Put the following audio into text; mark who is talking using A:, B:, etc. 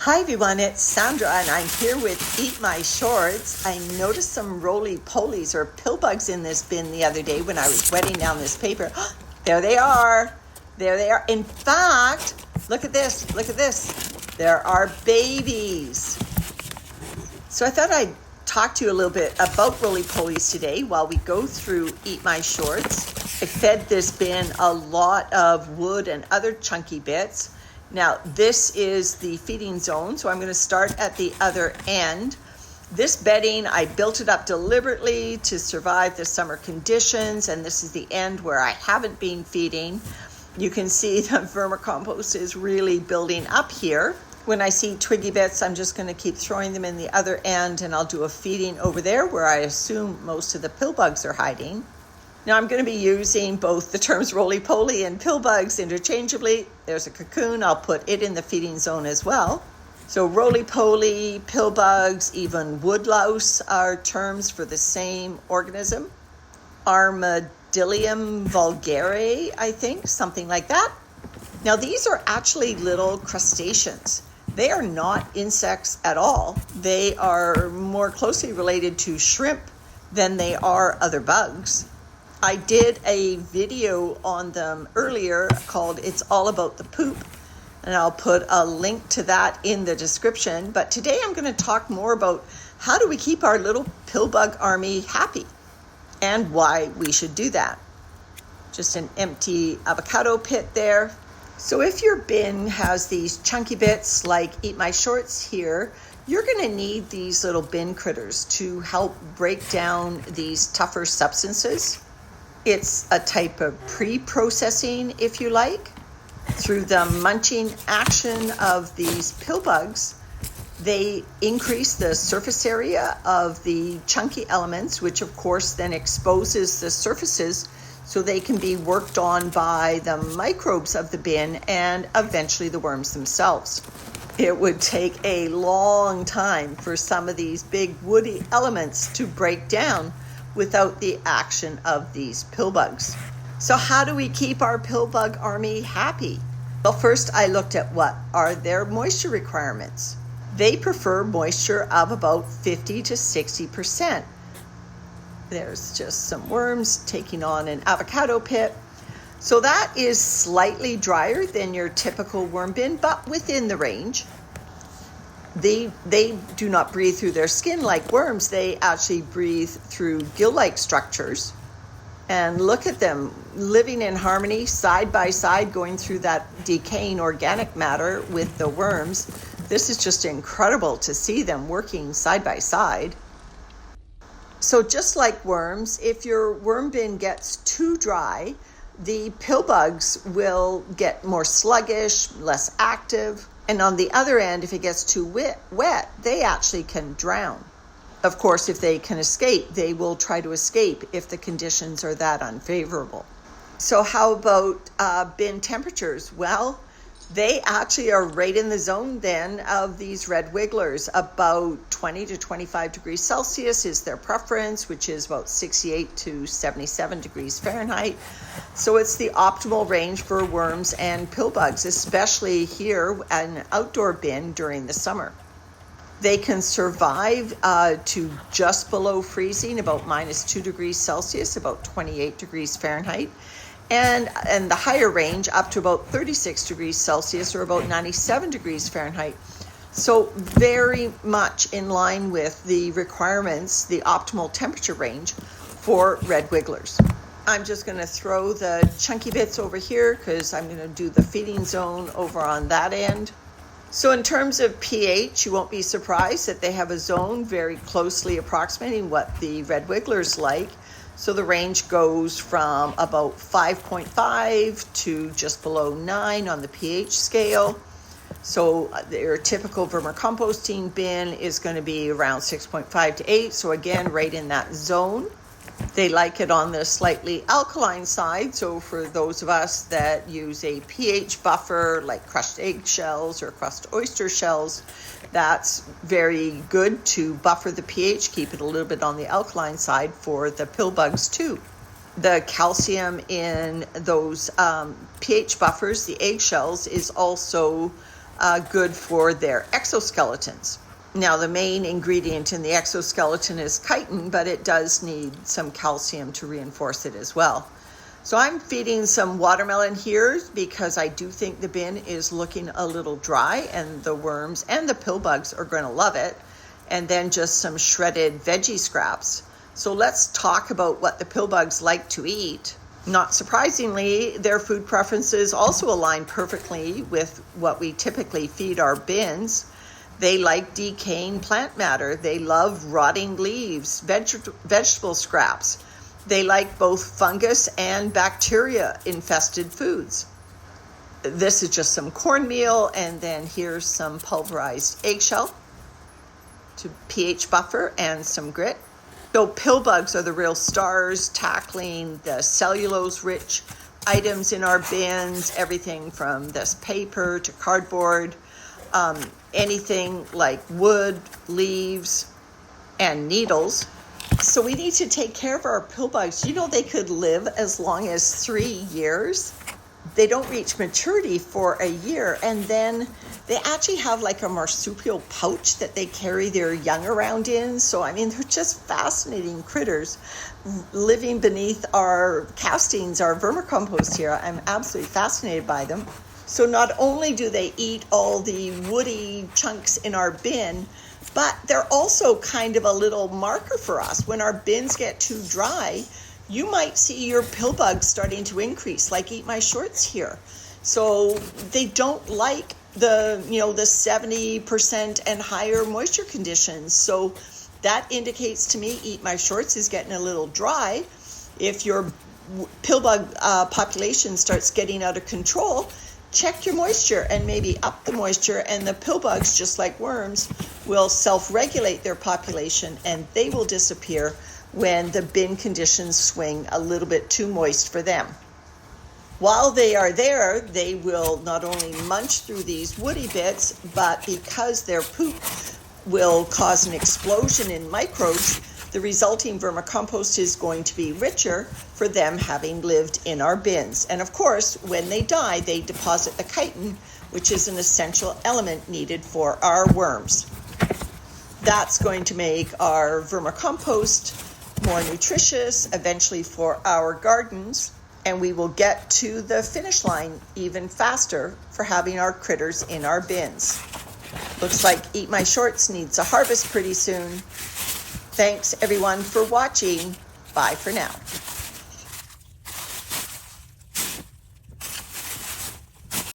A: Hi everyone, it's Sandra and I'm here with Eat My Shorts. I noticed some roly-polies or pill bugs in this bin the other day when I was wetting down this paper. There they are. There they are. In fact, look at this. There are babies. So I thought I'd talk to you a little bit about roly-polies today while we go through Eat My Shorts. I fed this bin a lot of wood and other chunky bits. Now, this is the feeding zone, so I'm going to start at the other end. This bedding, I built it up deliberately to survive the summer conditions, and this is the end where I haven't been feeding. You can see the vermicompost is really building up here. When I see twiggy bits, I'm just going to keep throwing them in the other end, and I'll do a feeding over there where I assume most of the pill bugs are hiding. Now I'm going to be using both the terms roly-poly and pill bugs interchangeably. There's a cocoon, I'll put it in the feeding zone as well. So roly-poly, pill bugs, even woodlouse are terms for the same organism. Armadillium vulgare, I think, something like that. Now these are actually little crustaceans. They are not insects at all. They are more closely related to shrimp than they are other bugs. I did a video on them earlier called It's All About the Poop, and I'll put a link to that in the description. But today I'm going to talk more about how do we keep our little pill bug army happy and why we should do that. Just an empty avocado pit there. So if your bin has these chunky bits like Eat My Shorts here, you're going to need these little bin critters to help break down these tougher substances. It's a type of pre-processing, if you like. Through the munching action of these pill bugs, they increase the surface area of the chunky elements, which of course then exposes the surfaces so they can be worked on by the microbes of the bin and eventually the worms themselves. It would take a long time for some of these big woody elements to break down without the action of these pill bugs. So how do we keep our pill bug army happy? Well, first I looked at what are their moisture requirements. They prefer moisture of about 50 to 60%. There's just some worms taking on an avocado pit. So that is slightly drier than your typical worm bin, but within the range. They do not breathe through their skin like worms. They actually breathe through gill-like structures. And look at them living in harmony, side by side, going through that decaying organic matter with the worms. This is just incredible to see them working side by side. So just like worms, if your worm bin gets too dry, the pill bugs will get more sluggish, less active. And on the other end, if it gets too wet, they actually can drown. Of course, if they can escape, they will try to escape if the conditions are that unfavorable. So how about bin temperatures? Well, they actually are right in the zone then of these red wigglers. About 20 to 25 degrees Celsius is their preference, which is about 68 to 77 degrees Fahrenheit. So it's the optimal range for worms and pill bugs, especially here at an outdoor bin during the summer. They can survive to just below freezing, about -2 degrees Celsius, about 28 degrees Fahrenheit. And the higher range up to about 36 degrees Celsius or about 97 degrees Fahrenheit. So very much in line with the requirements, the optimal temperature range for red wigglers. I'm just going to throw the chunky bits over here because I'm going to do the feeding zone over on that end. So in terms of pH, you won't be surprised that they have a zone very closely approximating what the red wigglers like. So the range goes from about 5.5 to just below 9 on the pH scale. So their typical vermicomposting bin is going to be around 6.5 to 8. So again, right in that zone. They like it on the slightly alkaline side. So for those of us that use a pH buffer like crushed eggshells or crushed oyster shells, that's very good to buffer the pH, keep it a little bit on the alkaline side for the pill bugs too. The calcium in those pH buffers, the eggshells, is also good for their exoskeletons. Now, the main ingredient in the exoskeleton is chitin, but it does need some calcium to reinforce it as well. So I'm feeding some watermelon here because I do think the bin is looking a little dry, and the worms and the pill bugs are going to love it. And then just some shredded veggie scraps. So let's talk about what the pill bugs like to eat. Not surprisingly, their food preferences also align perfectly with what we typically feed our bins. They like decaying plant matter. They love rotting leaves, vegetable scraps. They like both fungus and bacteria infested foods. This is just some cornmeal, and then here's some pulverized eggshell to pH buffer and some grit. So pill bugs are the real stars, tackling the cellulose-rich items in our bins, everything from this paper to cardboard, anything like wood, leaves, and needles. So we need to take care of our pill bugs. You know, they could live as long as 3 years. They don't reach maturity for a year, and then they actually have like a marsupial pouch that they carry their young around in. So, I mean, they're just fascinating critters living beneath our castings, our vermicompost here. I'm absolutely fascinated by them. So not only do they eat all the woody chunks in our bin, but they're also kind of a little marker for us. When our bins get too dry, you might see your pill bugs starting to increase, like Eat My Shorts here. So they don't like the 70% and higher moisture conditions. So that indicates to me Eat My Shorts is getting a little dry. If your pill bug population starts getting out of control, check your moisture and maybe up the moisture, and the pill bugs, just like worms, will self-regulate their population, and they will disappear when the bin conditions swing a little bit too moist for them. While they are there, they will not only munch through these woody bits, but because their poop will cause an explosion in microbes, the resulting vermicompost is going to be richer for them having lived in our bins. And of course, when they die, they deposit the chitin, which is an essential element needed for our worms. That's going to make our vermicompost more nutritious, eventually for our gardens, and we will get to the finish line even faster for having our critters in our bins. Looks like Eat My Shorts needs a harvest pretty soon. Thanks everyone for watching. Bye for now.